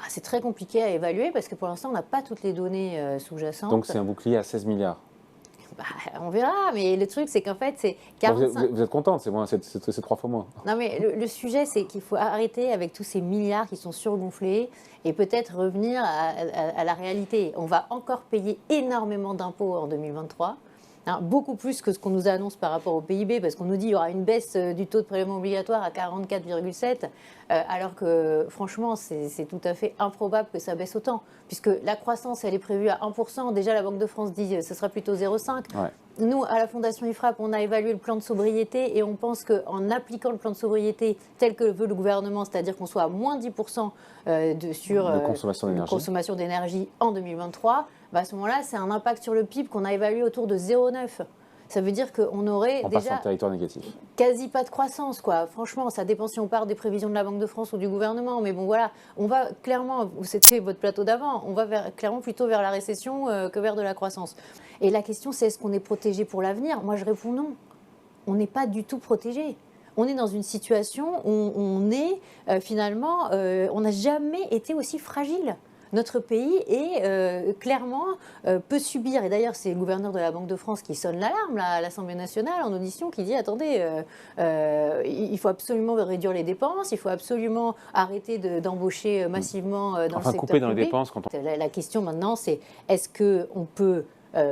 C'est très compliqué à évaluer parce que pour l'instant, on n'a pas toutes les données sous-jacentes. Donc c'est un bouclier à 16 milliards. On verra, mais le truc, c'est qu'en fait, c'est Bon, 45... vous êtes contente, c'est 3 fois moins. Non, mais le sujet, c'est qu'il faut arrêter avec tous ces milliards qui sont surgonflés et peut-être revenir à la réalité. On va encore payer énormément d'impôts en 2023. Beaucoup plus que ce qu'on nous annonce par rapport au PIB, parce qu'on nous dit qu'il y aura une baisse du taux de prélèvement obligatoire à 44,7, alors que franchement, c'est tout à fait improbable que ça baisse autant, puisque la croissance, elle est prévue à 1%. Déjà, la Banque de France dit que ce sera plutôt 0,5%. Ouais. Nous, à la Fondation IFRAP, on a évalué le plan de sobriété et on pense qu'en appliquant le plan de sobriété tel que veut le gouvernement, c'est-à-dire qu'on soit à moins 10% de consommation d'énergie en 2023, à ce moment-là, c'est un impact sur le PIB qu'on a évalué autour de 0,9. Ça veut dire qu'on aurait déjà territoire négatif. Quasi pas de croissance, quoi. Franchement, ça dépend si on part des prévisions de la Banque de France ou du gouvernement. Mais bon, voilà, on va clairement, c'était votre plateau d'avant, on va clairement plutôt vers la récession que vers de la croissance. Et la question, c'est est-ce qu'on est protégé pour l'avenir? Moi, je réponds non. On n'est pas du tout protégé. On est dans une situation où on est finalement, on n'a jamais été aussi fragile. Notre pays est clairement peut subir, et d'ailleurs c'est le gouverneur de la Banque de France qui sonne l'alarme à l'Assemblée nationale en audition, qui dit attendez, il faut absolument réduire les dépenses, il faut absolument arrêter d'embaucher massivement dans le secteur couper dans public. les dépenses quand on... La question maintenant c'est est-ce qu'on peut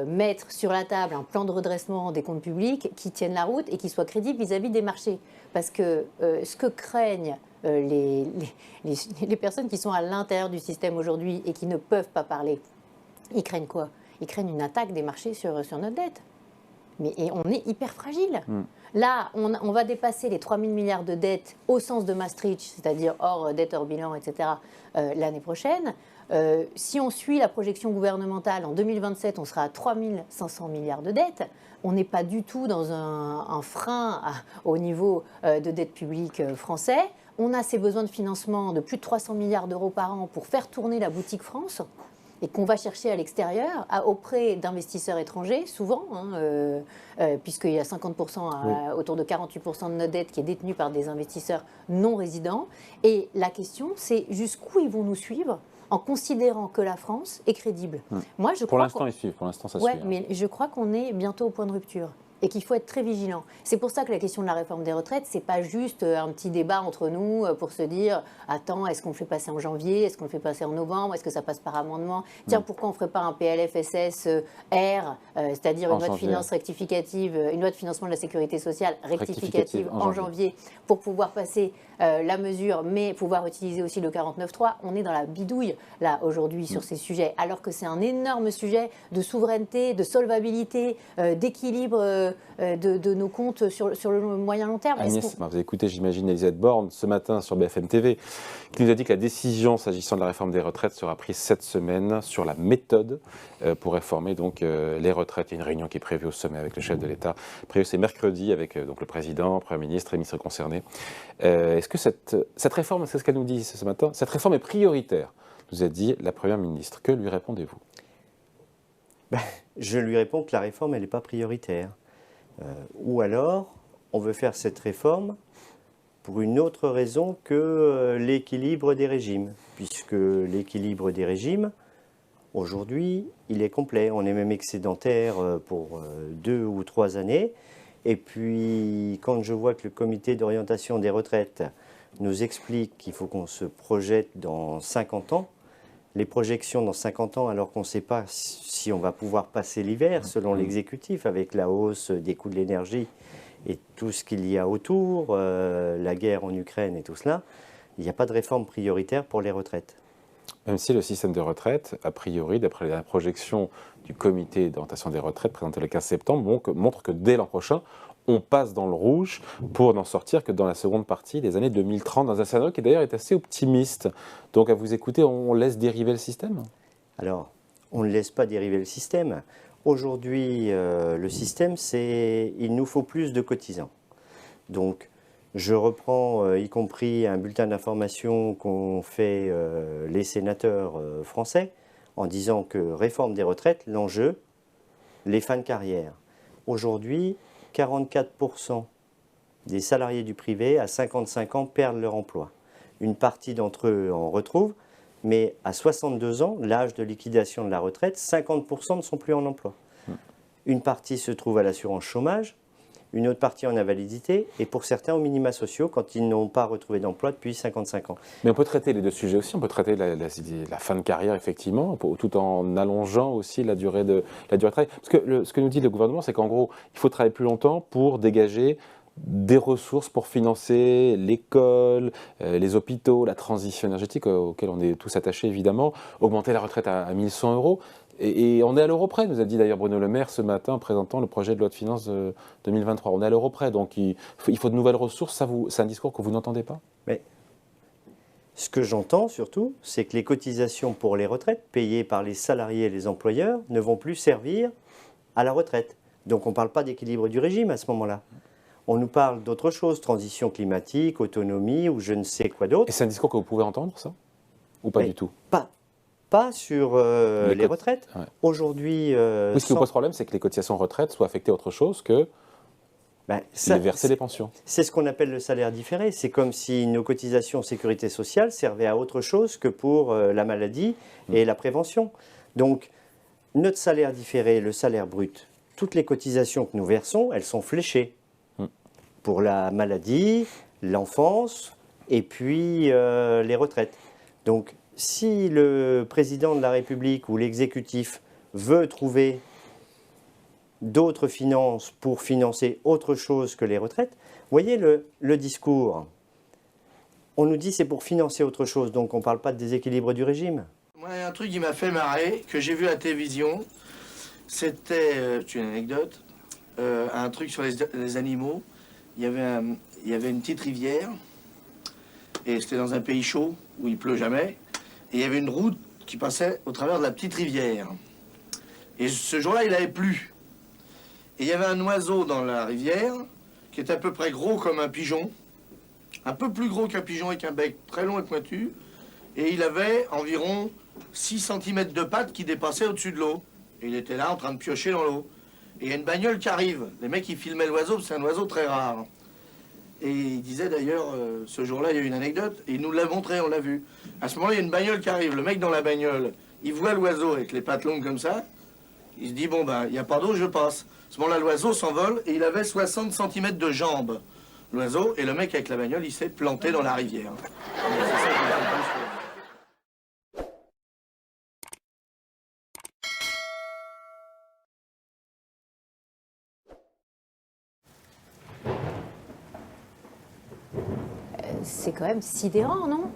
mettre sur la table un plan de redressement des comptes publics qui tienne la route et qui soit crédible vis-à-vis des marchés. Parce que ce que craignent les personnes qui sont à l'intérieur du système aujourd'hui et qui ne peuvent pas parler, ils craignent quoi? Ils craignent une attaque des marchés sur notre dette. Et on est hyper fragile. Là, on va dépasser les 3 000 milliards de dettes au sens de Maastricht, c'est-à-dire hors dette, hors bilan, etc., l'année prochaine. Si on suit la projection gouvernementale, en 2027, on sera à 3 500 milliards de dettes. On n'est pas du tout dans un frein au niveau de dette publique français. On a ces besoins de financement de plus de 300 milliards d'euros par an pour faire tourner la boutique France et qu'on va chercher à l'extérieur, auprès d'investisseurs étrangers, souvent, puisqu'il y a 50%, autour de 48% de notre dette qui est détenue par des investisseurs non résidents. Et la question, c'est jusqu'où ils vont nous suivre en considérant que la France est crédible. Moi, je pour l'instant, ils suivent. Pour l'instant, ça suit. Mais je crois qu'on est bientôt au point de rupture et qu'il faut être très vigilant. C'est pour ça que la question de la réforme des retraites, c'est pas juste un petit débat entre nous pour se dire attends, est-ce qu'on le fait passer en janvier, est-ce qu'on le fait passer en novembre, est-ce que ça passe par amendement? Tiens, pourquoi on ferait pas un PLFSS R, c'est-à-dire une loi de finances rectificative, une loi de financement de la sécurité sociale rectificative en janvier pour pouvoir passer la mesure, mais pouvoir utiliser aussi le 49.3. On est dans la bidouille là aujourd'hui sur ces sujets, alors que c'est un énorme sujet de souveraineté, de solvabilité, d'équilibre de nos comptes sur le moyen long terme. Agnès, vous avez écouté, j'imagine, Elisabeth Borne ce matin sur BFM TV, qui nous a dit que la décision s'agissant de la réforme des retraites sera prise cette semaine sur la méthode pour réformer donc les retraites. Il y a une réunion qui est prévue au sommet avec le chef de l'État. Prévue, c'est mercredi avec donc le président, le Premier ministre et les ministres concernés. Est-ce que cette réforme, c'est ce qu'elle nous dit ce matin, cette réforme est prioritaire, nous a dit la Première ministre. Que lui répondez-vous? Je lui réponds que la réforme, elle n'est pas prioritaire. Ou alors, on veut faire cette réforme pour une autre raison que l'équilibre des régimes. Puisque l'équilibre des régimes, aujourd'hui, il est complet. On est même excédentaire pour 2 ou 3 années. Et puis, quand je vois que le comité d'orientation des retraites nous explique qu'il faut qu'on se projette dans 50 ans, les projections dans 50 ans, alors qu'on ne sait pas si on va pouvoir passer l'hiver, selon l'exécutif, avec la hausse des coûts de l'énergie et tout ce qu'il y a autour, la guerre en Ukraine et tout cela, il n'y a pas de réforme prioritaire pour les retraites. Même si le système de retraite, a priori, d'après la projection du comité d'orientation des retraites présentée le 15 septembre, montre que dès l'an prochain, on passe dans le rouge pour n'en sortir que dans la seconde partie des années 2030, dans un scénario qui d'ailleurs est assez optimiste. Donc à vous écouter, on laisse dériver le système? Alors, on ne laisse pas dériver le système. Aujourd'hui, le système, c'est il nous faut plus de cotisants. Donc, je reprends y compris un bulletin d'information qu'ont fait les sénateurs français en disant que réforme des retraites, l'enjeu, les fins de carrière. Aujourd'hui, 44% des salariés du privé à 55 ans perdent leur emploi. Une partie d'entre eux en retrouvent, mais à 62 ans, l'âge de liquidation de la retraite, 50% ne sont plus en emploi. Une partie se trouve à l'assurance chômage, une autre partie en invalidité, et pour certains aux minima sociaux quand ils n'ont pas retrouvé d'emploi depuis 55 ans. Mais on peut traiter les deux sujets aussi, on peut traiter la fin de carrière effectivement, tout en allongeant aussi la durée de travail. Parce que ce que nous dit le gouvernement, c'est qu'en gros, il faut travailler plus longtemps pour dégager des ressources pour financer l'école, les hôpitaux, la transition énergétique auquel on est tous attachés évidemment, augmenter la retraite à 1 100 €. Et on est à l'euro près, nous a dit d'ailleurs Bruno Le Maire ce matin en présentant le projet de loi de finances 2023. On est à l'euro près, donc il faut de nouvelles ressources. C'est un discours que vous n'entendez pas? Mais ce que j'entends surtout, c'est que les cotisations pour les retraites payées par les salariés et les employeurs ne vont plus servir à la retraite. Donc on ne parle pas d'équilibre du régime à ce moment-là. On nous parle d'autre chose, transition climatique, autonomie ou je ne sais quoi d'autre. Et c'est un discours que vous pouvez entendre, ça? Ou pas du tout? Pas sur les retraites. Ouais. Aujourd'hui... ce qui vous pose problème, c'est que les cotisations retraite soient affectées à autre chose que verser des pensions. C'est ce qu'on appelle le salaire différé. C'est comme si nos cotisations sécurité sociale servaient à autre chose que pour la maladie et la prévention. Donc, notre salaire différé, le salaire brut, toutes les cotisations que nous versons, elles sont fléchées pour la maladie, l'enfance et puis les retraites. Donc, si le président de la République ou l'exécutif veut trouver d'autres finances pour financer autre chose que les retraites, voyez le discours. On nous dit c'est pour financer autre chose, donc on ne parle pas de déséquilibre du régime. Moi, il y a un truc qui m'a fait marrer, que j'ai vu à la télévision, c'était, c'est une anecdote, un truc sur les animaux. Il y avait une petite rivière, et c'était dans un pays chaud, où il pleut jamais. Et il y avait une route qui passait au travers de la petite rivière. Et ce jour-là, il avait plu. Et il y avait un oiseau dans la rivière qui était à peu près gros comme un pigeon. Un peu plus gros qu'un pigeon avec un bec très long et pointu. Et il avait environ 6 cm de pattes qui dépassaient au-dessus de l'eau. Et il était là en train de piocher dans l'eau. Et il y a une bagnole qui arrive. Les mecs, ils filmaient l'oiseau, c'est un oiseau très rare. Et il disait d'ailleurs, ce jour-là, il y a eu une anecdote, et il nous l'a montré, on l'a vu. À ce moment-là, il y a une bagnole qui arrive. Le mec dans la bagnole, il voit l'oiseau avec les pattes longues comme ça. Il se dit, bon, ben, il n'y a pas d'eau, je passe. À ce moment-là, l'oiseau s'envole, et il avait 60 cm de jambes, l'oiseau, et le mec avec la bagnole, il s'est planté dans la rivière. C'est quand même sidérant, non?